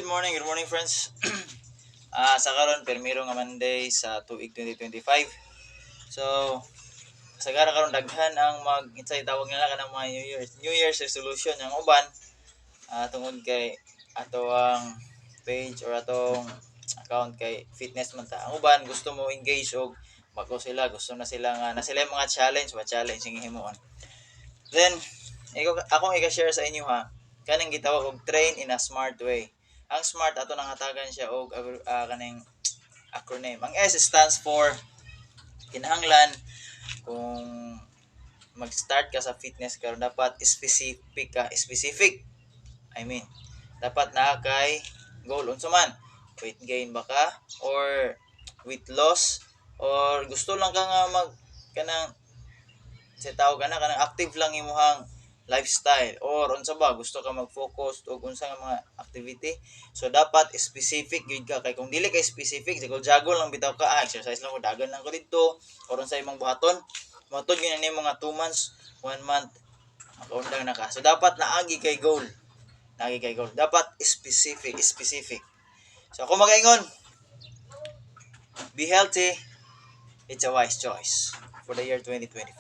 Good morning friends. Sa karon permiro nga Monday sa tuig 2025. So, sa gara karon daghan ang mag-insay tawag nila kanang mga New Year's resolution ang uban tungod kay ato ang page or atong account kay fitness man ta. Ang uban gusto mo engage og bago sila, gusto na sila nga na sila yung mga challenge ang himuon. Then, akong i-share sa inyo ha, kaning gitawag og train in a smart way. Ang smart ato nang hatagan siya og kaning acronym. Ang S stands for kinahanglan kung mag-start ka sa fitness karon dapat specific. Dapat naa kay goal unsa man. Weight gain ba ka or weight loss or gusto lang ka nga mag kanang sa tawag kanang active lang imong lifestyle or unsa ba gusto ka mag-focus og unsa nga mga activity. So dapat specific gyud ka kay kung dili kay specific jago lang bitaw ka exercise lang ko dagan lang ko didto or unsa imong buhaton matod gyud ni mga 2 months 1 month makaundang na ka. So dapat naagi kay goal. Dapat specific. So ako magaingon, be healthy, it's a wise choice for the year 2025.